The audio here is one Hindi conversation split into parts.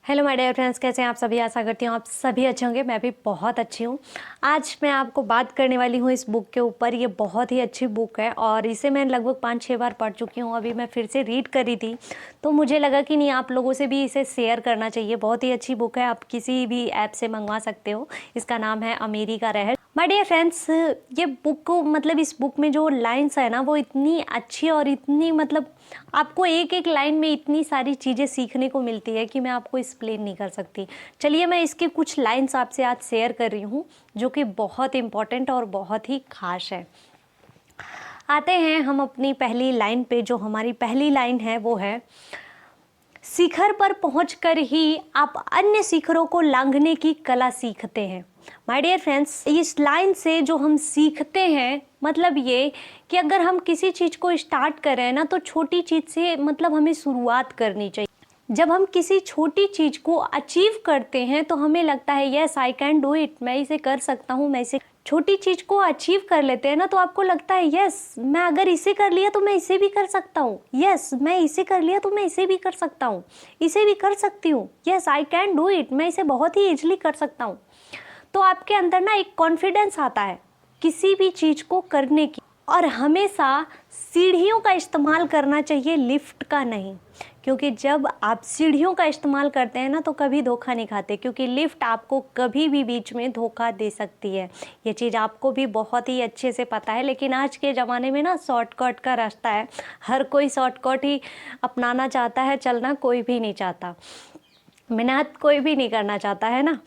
हेलो माय डियर फ्रेंड्स, कैसे हैं आप सभी। आशा करती हूँ आप सभी अच्छे होंगे। मैं भी बहुत अच्छी हूँ। आज मैं आपको बात करने वाली हूँ इस बुक के ऊपर। ये बहुत ही अच्छी बुक है और इसे मैं लगभग 5-6 बार पढ़ चुकी हूँ। अभी मैं फिर से रीड करी थी तो मुझे लगा कि नहीं, आप लोगों से भी इसे शेयर करना चाहिए। बहुत ही अच्छी बुक है, आप किसी भी ऐप से मंगवा सकते हो। इसका नाम है अमीरी का रहस्य। माय डियर फ्रेंड्स, ये बुक को मतलब इस बुक में जो लाइन्स है ना, वो इतनी अच्छी और इतनी मतलब आपको एक एक लाइन में इतनी सारी चीज़ें सीखने को मिलती है कि मैं आपको एक्सप्लेन नहीं कर सकती। चलिए मैं इसके कुछ लाइन्स आपसे आज शेयर कर रही हूँ जो कि बहुत इम्पॉर्टेंट और बहुत ही खास है। आते हैं हम अपनी पहली लाइन पे। जो हमारी पहली लाइन है वो है, शिखर पर पहुंचकर ही आप अन्य शिखरों को लांघने की कला सीखते हैं। माय डियर फ्रेंड्स, इस लाइन से जो हम सीखते हैं मतलब ये कि अगर हम किसी चीज़ को स्टार्ट कर रहे हैं ना, तो छोटी चीज़ से मतलब हमें शुरुआत करनी चाहिए। जब हम किसी छोटी चीज़ को अचीव करते हैं तो हमें लगता है yes I can do it, मैं इसे कर सकता हूँ। मैं इसे छोटी चीज़ को अचीव कर लेते हैं ना, तो आपको लगता है यस मैं अगर इसे कर लिया तो मैं इसे भी कर सकता हूँ। यस मैं इसे कर लिया तो मैं इसे भी कर सकता हूँ, इसे भी कर सकती हूँ। Yes I can do it, मैं इसे बहुत ही ईजिली कर सकता हूँ। तो आपके अंदर ना एक कॉन्फिडेंस आता है किसी भी चीज़ को करने की। और हमेशा सीढ़ियों का इस्तेमाल करना चाहिए, लिफ्ट का नहीं। क्योंकि जब आप सीढ़ियों का इस्तेमाल करते हैं ना तो कभी धोखा नहीं खाते, क्योंकि लिफ्ट आपको कभी भी बीच में धोखा दे सकती है। ये चीज़ आपको भी बहुत ही अच्छे से पता है। लेकिन आज के ज़माने में ना शॉर्टकट का रास्ता है, हर कोई शॉर्टकट ही अपनाना चाहता है, चलना कोई भी नहीं चाहता, मेहनत कोई भी नहीं करना चाहता है ना।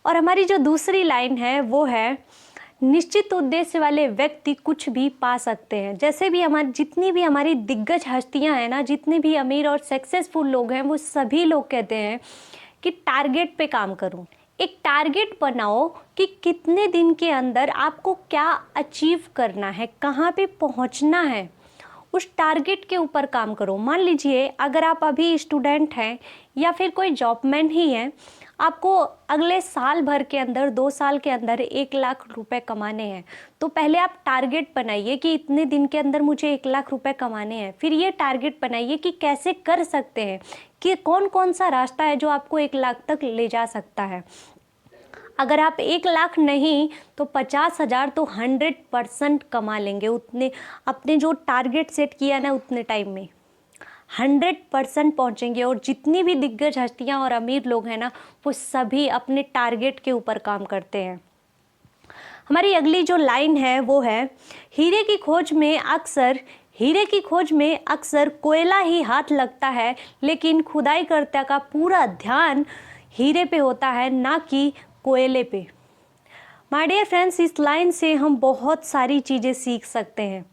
और हमारी जो दूसरी लाइन है वो है, निश्चित उद्देश्य वाले व्यक्ति कुछ भी पा सकते हैं। जैसे भी हमारी जितनी भी हमारी दिग्गज हस्तियां हैं ना, जितने भी अमीर और सक्सेसफुल लोग हैं, वो सभी लोग कहते हैं कि टारगेट पे काम करूं। एक टारगेट बनाओ कि कितने दिन के अंदर आपको क्या अचीव करना है, कहाँ पे पहुंचना है, उस टारगेट के ऊपर काम करो। मान लीजिए अगर आप अभी स्टूडेंट हैं या फिर कोई जॉबमैन ही हैं, आपको अगले साल भर के अंदर 2 साल के अंदर 1 लाख रुपए कमाने हैं, तो पहले आप टारगेट बनाइए कि इतने दिन के अंदर मुझे 1 लाख रुपए कमाने हैं। फिर ये टारगेट बनाइए कि कैसे कर सकते हैं, कि कौन कौन सा रास्ता है जो आपको 1 लाख तक ले जा सकता है। अगर आप 1 लाख नहीं तो 50,000 तो 100% कमा लेंगे। उतने अपने जो टारगेट सेट किया ना उतने टाइम में 100% पहुंचेंगे। और जितनी भी दिग्गज हस्तियां और अमीर लोग हैं ना, वो सभी अपने टारगेट के ऊपर काम करते हैं। हमारी अगली जो लाइन है वो है, हीरे की खोज में अक्सर कोयला ही हाथ लगता है, लेकिन खुदाई करता का पूरा ध्यान हीरे पे होता है, ना कि कोयले पे। माय डियर फ्रेंड्स, इस लाइन से हम बहुत सारी चीज़ें सीख सकते हैं।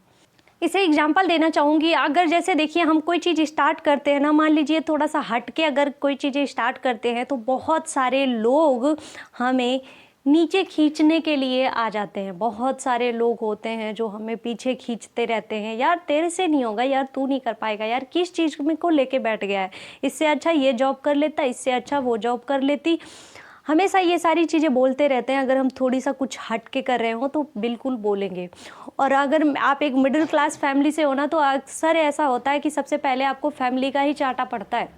इसे एग्जाम्पल देना चाहूँगी। अगर जैसे देखिए हम कोई चीज़ स्टार्ट करते हैं ना, मान लीजिए थोड़ा सा हट के अगर कोई चीज़ें स्टार्ट करते हैं तो बहुत सारे लोग हमें नीचे खींचने के लिए आ जाते हैं। बहुत सारे लोग होते हैं जो हमें पीछे खींचते रहते हैं, यार तेरे से नहीं होगा, यार तू नहीं कर पाएगा, यार किस चीज़ में को लेके बैठ गया है, इससे अच्छा ये जॉब कर लेता, इससे अच्छा वो जॉब कर लेती। हमेशा ये सारी चीज़ें बोलते रहते हैं। अगर हम थोड़ी सा कुछ हट के कर रहे हो तो बिल्कुल बोलेंगे। और अगर आप एक मिडिल क्लास फैमिली से हो ना, तो अक्सर ऐसा होता है कि सबसे पहले आपको फैमिली का ही चाटा पड़ता है।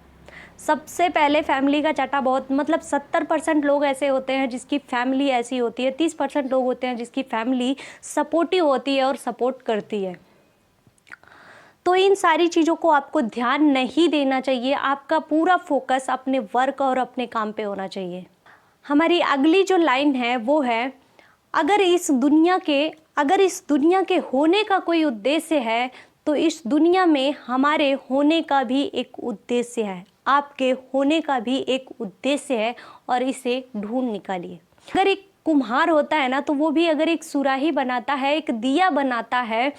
सबसे पहले फैमिली का चाटा बहुत मतलब 70% लोग ऐसे होते हैं जिसकी फैमिली ऐसी होती है, 30% लोग होते हैं जिसकी फैमिली सपोर्टिव होती है और सपोर्ट करती है। तो इन सारी चीज़ों को आपको ध्यान नहीं देना चाहिए। आपका पूरा फोकस अपने वर्क और अपने काम पे होना चाहिए। हमारी अगली जो लाइन है वो है, अगर इस दुनिया के होने का कोई उद्देश्य है तो इस दुनिया में हमारे होने का भी एक उद्देश्य है। आपके होने का भी एक उद्देश्य है और इसे ढूंढ निकालिए। अगर एक कुम्हार होता है ना, तो वो भी अगर एक सुराही बनाता है, एक दिया बनाता है,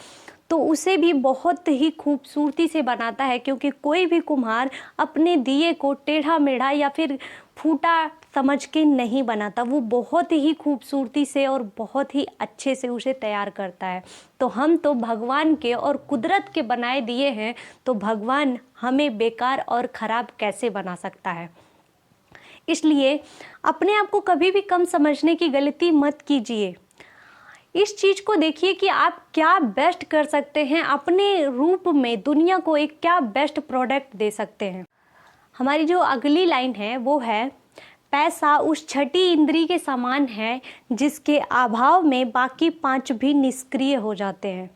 तो उसे भी बहुत ही खूबसूरती से बनाता है। क्योंकि कोई भी कुम्हार अपने दिए को टेढ़ा मेढ़ा या फिर फूटा समझ के नहीं बनाता, वो बहुत ही खूबसूरती से और बहुत ही अच्छे से उसे तैयार करता है। तो हम तो भगवान के और कुदरत के बनाए दिए हैं, तो भगवान हमें बेकार और ख़राब कैसे बना सकता है। इसलिए अपने आप को कभी भी कम समझने की गलती मत कीजिए। इस चीज़ को देखिए कि आप क्या बेस्ट कर सकते हैं, अपने रूप में दुनिया को एक क्या बेस्ट प्रोडक्ट दे सकते हैं। हमारी जो अगली लाइन है वो है, पैसा उस छठी इंद्री के समान है जिसके अभाव में बाकी 5 भी निष्क्रिय हो जाते हैं।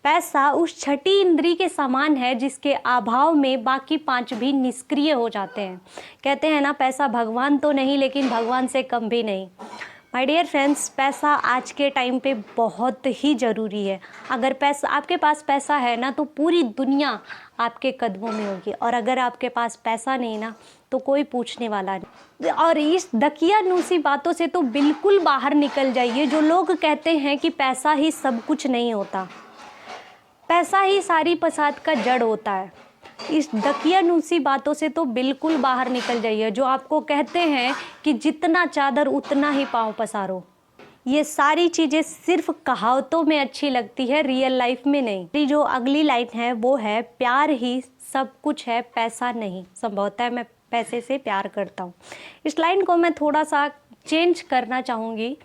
पैसा उस छठी इंद्री के समान है जिसके अभाव में बाकी 5 भी निष्क्रिय हो जाते हैं। कहते हैं ना, पैसा भगवान तो नहीं लेकिन भगवान से कम भी नहीं। माय डियर फ्रेंड्स, पैसा आज के टाइम पे बहुत ही ज़रूरी है। अगर पैसा आपके पास पैसा है ना तो पूरी दुनिया आपके कदमों में होगी, और अगर आपके पास पैसा नहीं ना तो कोई पूछने वाला नहीं। और इस दकियानूसी बातों से तो बिल्कुल बाहर निकल जाइए, जो लोग कहते हैं कि पैसा ही सब कुछ नहीं होता, पैसा ही सारी फसाद का जड़ होता है। इस दकियानूसी बातों से तो बिल्कुल बाहर निकल जाइए, जो आपको कहते हैं कि जितना चादर उतना ही पाँव पसारो। ये सारी चीज़ें सिर्फ कहावतों में अच्छी लगती है, रियल लाइफ में नहीं। जो अगली लाइन है वो है, प्यार ही सब कुछ है, पैसा नहीं। संभवतः मैं पैसे से प्यार करता हूँ। इस लाइन को मैं थोड़ा सा चेंज करना चाहूँगी,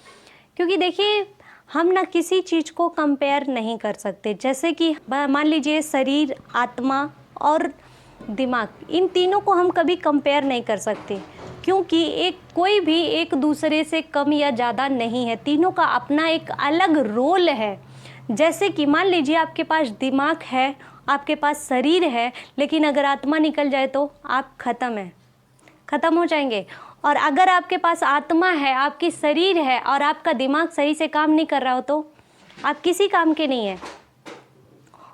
क्योंकि देखिए हम ना किसी चीज़ को कंपेयर नहीं कर सकते। जैसे कि मान लीजिए शरीर, आत्मा और दिमाग, इन तीनों को हम कभी कंपेयर नहीं कर सकते, क्योंकि कोई भी एक दूसरे से कम या ज़्यादा नहीं है। तीनों का अपना एक अलग रोल है। जैसे कि मान लीजिए आपके पास दिमाग है, आपके पास शरीर है, लेकिन अगर आत्मा निकल जाए तो आप ख़त्म हो जाएंगे। और अगर आपके पास आत्मा है, आपकी शरीर है और आपका दिमाग सही से काम नहीं कर रहा हो तो आप किसी काम के नहीं हैं।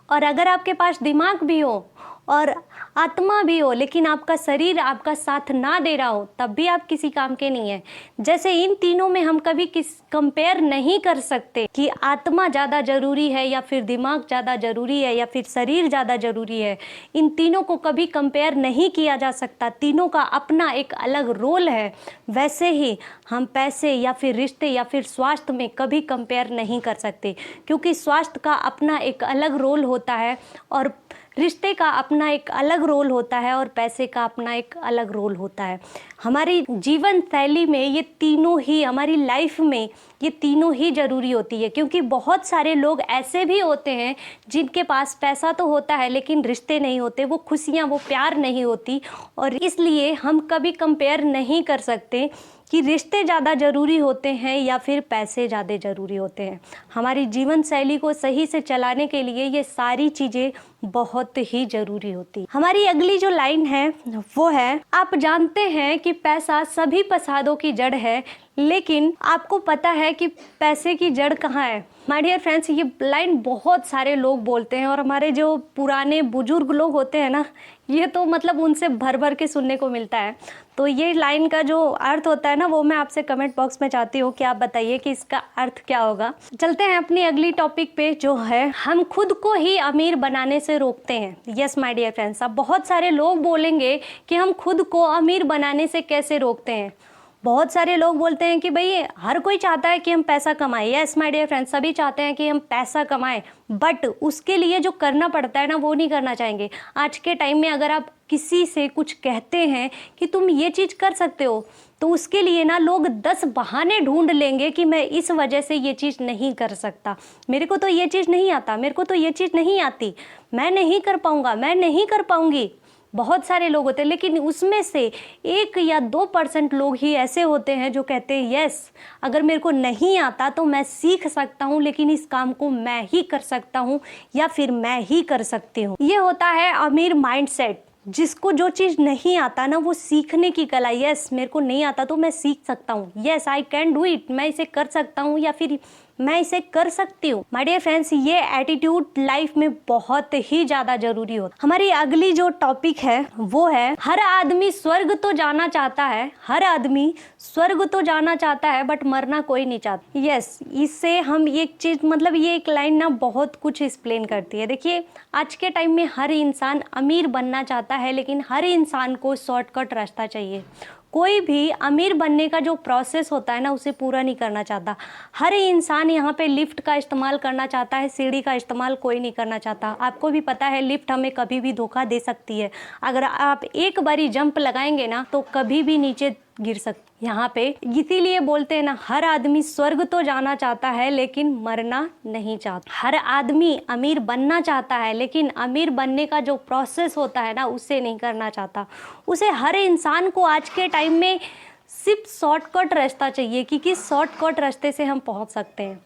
और अगर आपके पास दिमाग भी हो और आत्मा भी हो, लेकिन आपका शरीर आपका साथ ना दे रहा हो, तब भी आप किसी काम के नहीं हैं। जैसे इन तीनों में हम कभी कंपेयर नहीं कर सकते कि आत्मा ज़्यादा ज़रूरी है या फिर दिमाग ज़्यादा ज़रूरी है या फिर शरीर ज़्यादा ज़रूरी है। इन तीनों को कभी कंपेयर नहीं किया जा सकता। तीनों का अपना एक अलग रोल है। वैसे ही हम पैसे या फिर रिश्ते या फिर स्वास्थ्य में कभी कंपेयर नहीं कर सकते, क्योंकि स्वास्थ्य का अपना एक अलग रोल होता है और रिश्ते का अपना एक अलग रोल होता है और पैसे का अपना एक अलग रोल होता है। हमारी जीवन शैली में ये तीनों ही, हमारी लाइफ में ये तीनों ही ज़रूरी होती है। क्योंकि बहुत सारे लोग ऐसे भी होते हैं जिनके पास पैसा तो होता है लेकिन रिश्ते नहीं होते, वो खुशियाँ, वो प्यार नहीं होती। और इसलिए हम कभी कंपेयर नहीं कर सकते कि रिश्ते ज़्यादा ज़रूरी होते हैं या फिर पैसे ज़्यादा ज़रूरी होते हैं। हमारी जीवन शैली को सही से चलाने के लिए ये सारी चीज़ें बहुत ही ज़रूरी होती है। हमारी अगली जो लाइन है वो है, आप जानते हैं कि पैसा सभी फसादों की जड़ है, लेकिन आपको पता है कि पैसे की जड़ कहाँ है। माय डियर फ्रेंड्स, ये लाइन बहुत सारे लोग बोलते हैं और हमारे जो पुराने बुजुर्ग लोग होते हैं ना, ये तो मतलब उनसे भर भर के सुनने को मिलता है। तो ये लाइन का जो अर्थ होता है ना, वो मैं आपसे कमेंट बॉक्स में चाहती हूँ कि आप बताइए कि इसका अर्थ क्या होगा। चलते हैं अपनी अगली टॉपिक पे, जो है, हम खुद को ही अमीर बनाने से रोकते हैं। यस माय डियर फ्रेंड्स, अब बहुत सारे लोग बोलेंगे कि हम खुद को अमीर बनाने से कैसे रोकते हैं। बहुत सारे लोग बोलते हैं कि भाई हर कोई चाहता है कि हम पैसा कमाएं। यस माय डियर फ्रेंड्स, सभी चाहते हैं कि हम पैसा कमाएं, बट उसके लिए जो करना पड़ता है ना, वो नहीं करना चाहेंगे। आज के टाइम में अगर आप किसी से कुछ कहते हैं कि तुम ये चीज़ कर सकते हो, तो उसके लिए ना लोग 10 बहाने ढूंढ लेंगे कि मैं इस वजह से ये चीज़ नहीं कर सकता, मेरे को तो ये चीज़ नहीं आता, मेरे को तो ये चीज़ नहीं आती, मैं नहीं कर पाऊँगा, मैं नहीं कर पाऊँगी। बहुत सारे लोग होते हैं, लेकिन उसमें से 1 या 2% लोग ही ऐसे होते हैं जो कहते हैं यस, अगर मेरे को नहीं आता तो मैं सीख सकता हूँ, लेकिन इस काम को मैं ही कर सकता हूँ या फिर मैं ही कर सकती हूँ। ये होता है अमीर माइंडसेट। जिसको जो चीज़ नहीं आता ना, वो सीखने की कला। यस, मेरे को नहीं आता तो मैं सीख सकता हूँ, yes I can do it, मैं इसे कर सकता हूँ या फिर मैं इसे कर सकती हूँ। माय डियर फ्रेंड्स, ये एटीट्यूड लाइफ में बहुत ही ज़्यादा ज़रूरी होता है। हमारी अगली जो टॉपिक है वो है, हर आदमी स्वर्ग तो जाना चाहता है, हर आदमी स्वर्ग तो जाना चाहता है बट मरना कोई नहीं चाहता। यस, इससे हम एक चीज़, मतलब ये एक लाइन ना बहुत कुछ एक्सप्लेन करती है। देखिए, आज के टाइम में हर इंसान अमीर बनना चाहता है, लेकिन हर इंसान को शॉर्टकट रास्ता चाहिए। कोई भी अमीर बनने का जो प्रोसेस होता है ना, उसे पूरा नहीं करना चाहता। हर इंसान यहाँ पे लिफ्ट का इस्तेमाल करना चाहता है, सीढ़ी का इस्तेमाल कोई नहीं करना चाहता। आपको भी पता है लिफ्ट हमें कभी भी धोखा दे सकती है। अगर आप एक बारी जंप लगाएंगे ना, तो कभी भी नीचे गिर सकते यहाँ पे। इसीलिए बोलते हैं ना, हर आदमी स्वर्ग तो जाना चाहता है लेकिन मरना नहीं चाहता। हर आदमी अमीर बनना चाहता है लेकिन अमीर बनने का जो प्रोसेस होता है ना, उसे नहीं करना चाहता। उसे हर इंसान को आज के टाइम में सिर्फ शॉर्टकट रास्ता चाहिए कि किस शॉर्टकट रास्ते से हम पहुंच सकते हैं।